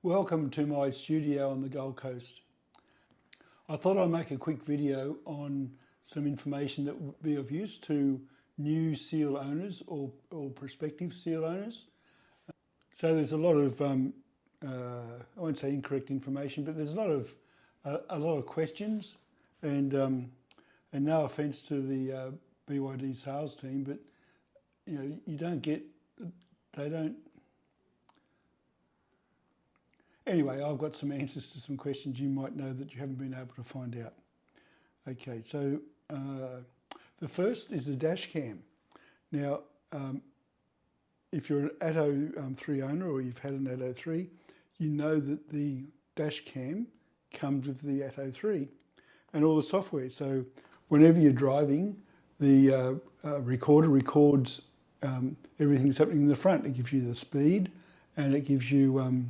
Welcome to my studio on the Gold Coast. I thought I'd make a quick video on some information that would be of use to new seal owners or prospective seal owners. So there's a lot of, I won't say incorrect information, but there's a lot of questions, and no offence to the BYD sales team, but they don't. Anyway, I've got some answers to some questions you might know that you haven't been able to find out. Okay, so the first is the dash cam. Now, if you're an Atto 3 owner or you've had an Atto 3, you know that the dash cam comes with the Atto 3 and all the software. So whenever you're driving, the recorder records everything's happening in the front. It gives you the speed, and it gives you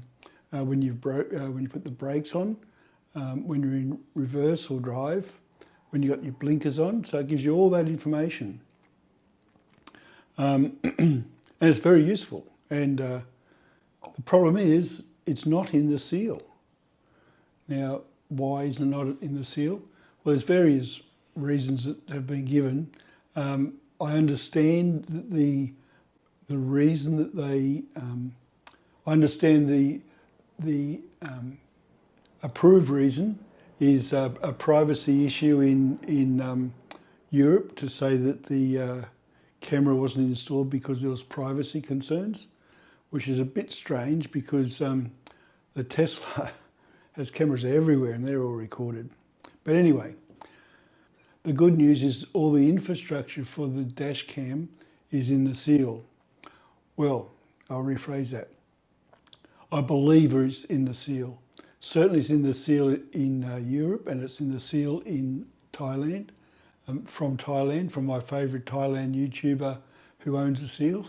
when you put the brakes on, when you're in reverse or drive, when you got your blinkers on. So it gives you all that information, and it's very useful. And the problem is, it's not in the seal. Now, why is it not in the seal? Well, there's various reasons that have been given. I understand that the reason that they, I understand the approved reason is a privacy issue in Europe, to say that the camera wasn't installed because there was privacy concerns, which is a bit strange because the Tesla has cameras everywhere and they're all recorded. But anyway, the good news is all the infrastructure for the dash cam is in the seal. Well, I'll rephrase that. I believe it's in the seal. Certainly it's in the seal in Europe, and it's in the seal in Thailand, from my favourite Thailand YouTuber who owns a seal.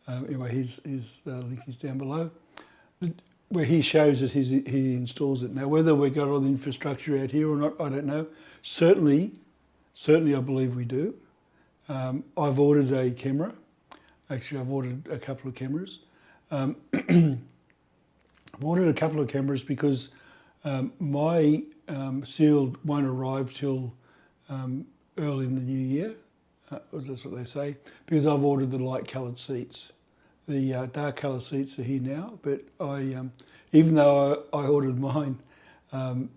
Anyway, his link is down below, where he shows that he installs it. Now, whether we've got all the infrastructure out here or not, I don't know. Certainly I believe we do. I've ordered a camera. Actually, I've ordered a couple of cameras. I've ordered a couple of cameras because my seal won't arrive till early in the new year. That's what they say, because I've ordered the light coloured seats. The dark colour seats are here now, but even though I ordered mine the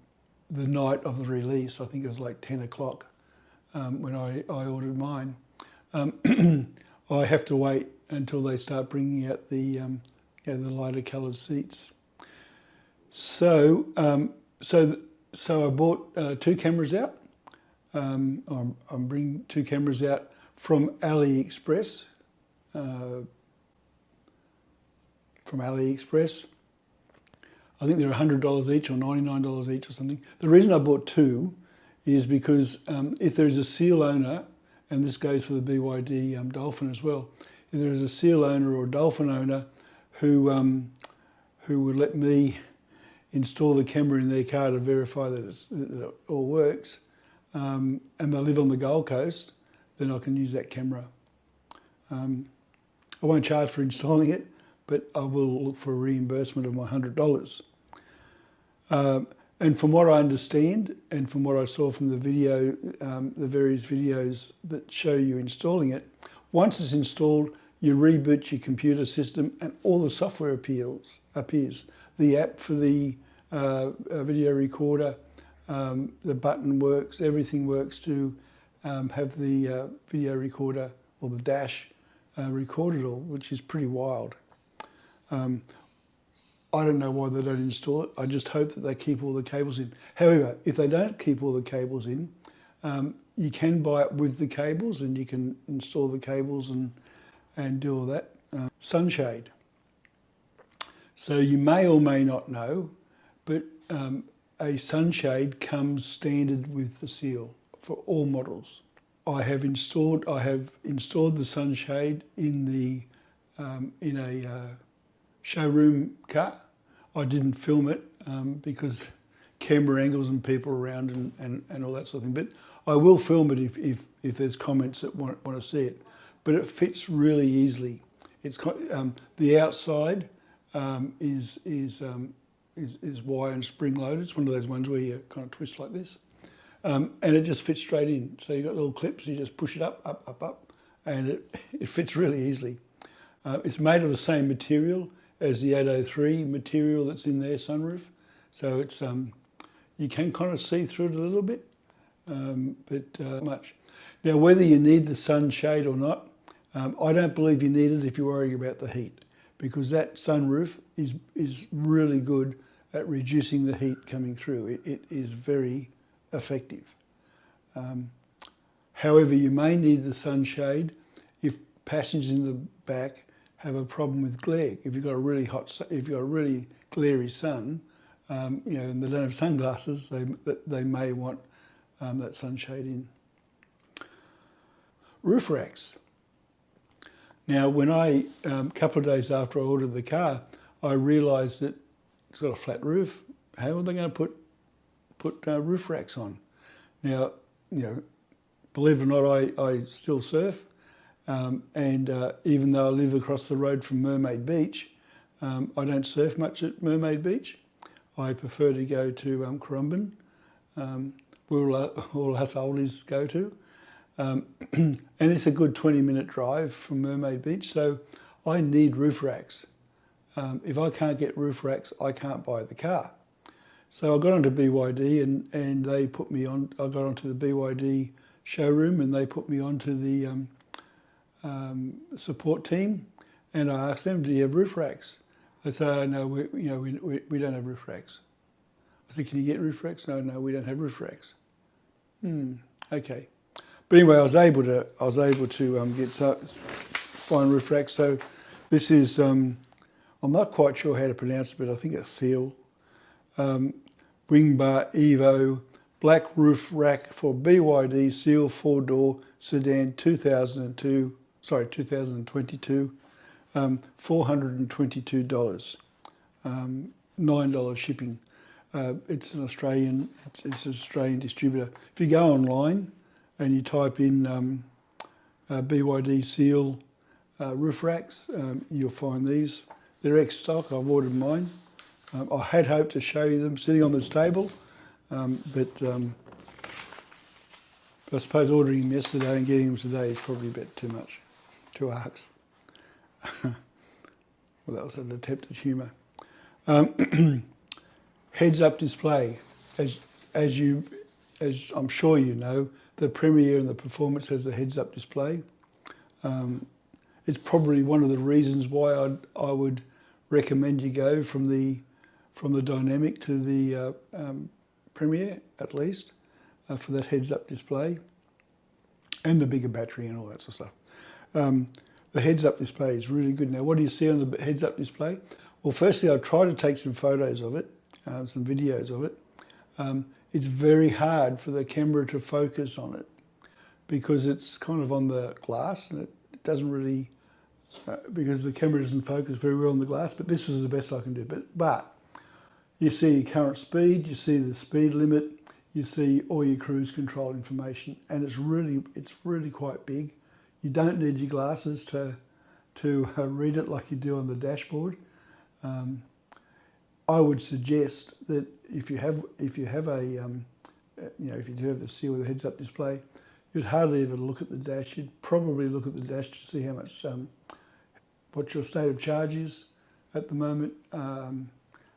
night of the release, I think it was like 10 o'clock when I ordered mine, I have to wait until they start bringing out the lighter coloured seats. So I bought two cameras out. I'm bringing two cameras out from AliExpress. I think they're $100 each or $99 each or something. The reason I bought two is because if there's a seal owner, and this goes for the BYD Dolphin as well, if there's a seal owner or a Dolphin owner who would let me install the camera in their car to verify that it all works, and they live on the Gold Coast, then I can use that camera. I won't charge for installing it, but I will look for a reimbursement of my $100. And from what I understand, and from what I saw from the video, the various videos that show you installing it, once it's installed, you reboot your computer system and all the software appears. The app for the video recorder, the button works, everything works to have the video recorder or the dash record it all, which is pretty wild. I don't know why they don't install it. I just hope that they keep all the cables in. However, if they don't keep all the cables in, you can buy it with the cables, and you can install the cables and do all that. Sunshade. So you may or may not know, but a sunshade comes standard with the seal for all models. I have installed the sunshade in a showroom car. I didn't film it because camera angles and people around and all that sort of thing. But I will film it if there's comments that want to see it. But it fits really easily. It's the outside is is wire and spring loaded. It's one of those ones where you kind of twist like this. And it just fits straight in. So you've got little clips, you just push it up, and it fits really easily. It's made of the same material as the 803 material that's in their sunroof. So it's you can kind of see through it a little bit, but much. Now, whether you need the sunshade or not, I don't believe you need it if you're worrying about the heat, because that sunroof is really good at reducing the heat coming through. It is very effective. However, you may need the sunshade if passengers in the back have a problem with glare. If you've got a really glary sun, and they don't have sunglasses, they may want that sunshade in. Roof racks. Now, when a couple of days after I ordered the car, I realised that it's got a flat roof. How are they going to put roof racks on? Now, believe it or not, I still surf, and even though I live across the road from Mermaid Beach, I don't surf much at Mermaid Beach. I prefer to go to Currumbin, where all us oldies go to. And it's a good 20-minute drive from Mermaid Beach, so I need roof racks. If I can't get roof racks, I can't buy the car. So I got onto BYD and they put me on. I got onto the BYD showroom and they put me onto the support team, and I asked them, "Do you have roof racks?" They said, "Oh, no, we don't have roof racks." I said, "Can you get roof racks?" No, we don't have roof racks. Okay. But anyway, I was able to find roof racks. So this is I'm not quite sure how to pronounce it, but I think it's Seal. Wing Bar Evo black roof rack for BYD Seal 4-door sedan 2022, $422. $9 shipping. It's an Australian distributor. If you go online and you type in BYD Seal roof racks, you'll find these. They're ex-stock. I've ordered mine. I had hoped to show you them sitting on this table, but I suppose ordering them yesterday and getting them today is probably a bit too much to ask. Well, that was an attempt at humour. Heads-up display. As I'm sure you know, the Premier and the Performance has a heads-up display. It's probably one of the reasons why I would recommend you go from the Dynamic to the Premier, at least, for that heads-up display, and the bigger battery and all that sort of stuff. The heads-up display is really good. Now, what do you see on the heads-up display? Well, firstly, I tried to take some photos of it, some videos of it. It's very hard for the camera to focus on it because it's kind of on the glass and it doesn't really, because the camera doesn't focus very well on the glass, but this was the best I can do. But you see current speed, you see the speed limit, you see all your cruise control information, and it's really quite big. You don't need your glasses to read it like you do on the dashboard. I would suggest that if you do have the Seal with a heads-up display, you'd hardly ever look at the dash. You'd probably look at the dash to see how much, what your state of charge is at the moment, and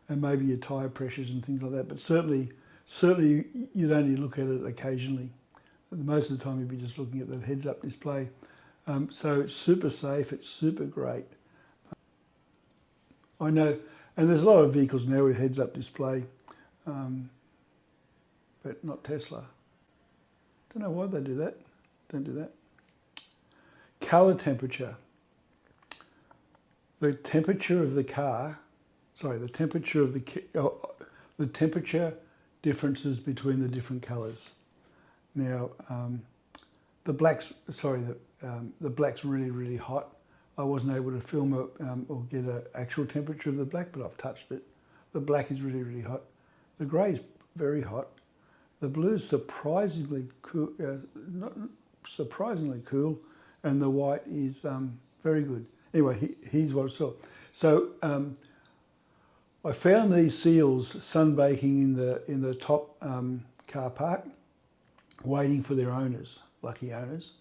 maybe your tyre pressures and things like that. But certainly you'd only look at it occasionally. Most of the time you'd be just looking at the heads-up display. So it's super safe, it's super great. I know, and there's a lot of vehicles now with heads-up display, but not Tesla. Don't know why they do that. Don't do that. Colour temperature. The temperature of the car, the temperature differences between the different colours. Now, the black's really, really hot. I wasn't able to film or get an actual temperature of the black, but I've touched it. The black is really, really hot. The grey is very hot. The blue is surprisingly cool, and the white is very good. Anyway, here's what I saw. So I found these seals sunbaking in the top car park, waiting for their owners, lucky owners.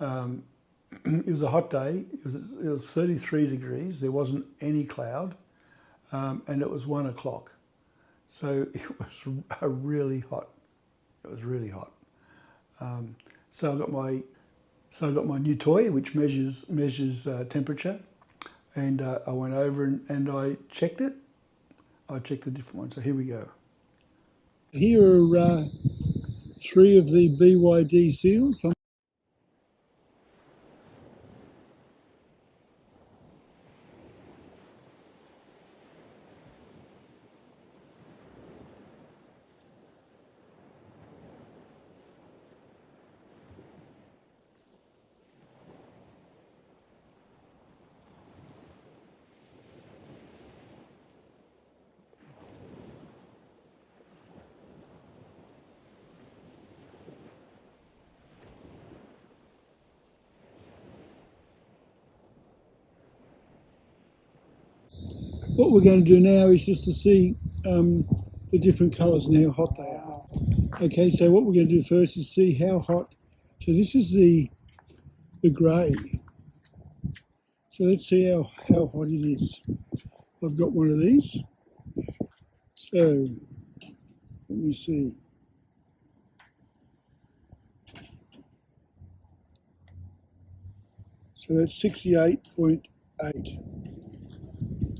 It was a hot day. It was 33 degrees. There wasn't any cloud, and it was 1 o'clock. So it was really hot. It was really hot. So I got my new toy, which measures temperature, and I went over and I checked it. I checked the different ones. So here we go. Here are 3 of the BYD seals. What we're going to do now is just to see the different colours and how hot they are. Okay, so what we're going to do first is see how hot. So this is the grey. So let's see how hot it is. I've got one of these. So let me see. So that's 68.8.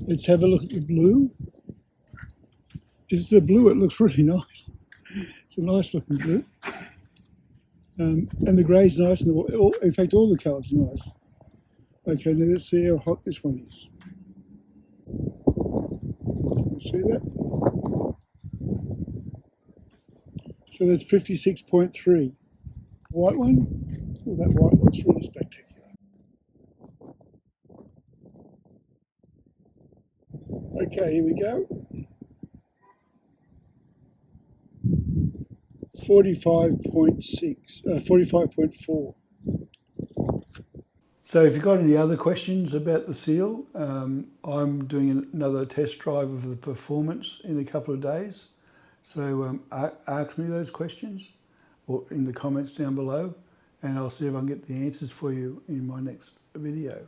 Let's have a look at the blue. This is the blue. It looks really nice. It's a nice looking blue. And the grey's nice. And in fact, all the colours are nice. Okay, now let's see how hot this one is. Can you see that? So that's 56.3. White one? Oh, that white looks really spectacular. Okay, here we go. 45.6, 45.4. So if you've got any other questions about the seal, I'm doing another test drive of the performance in a couple of days. So ask me those questions or in the comments down below, and I'll see if I can get the answers for you in my next video.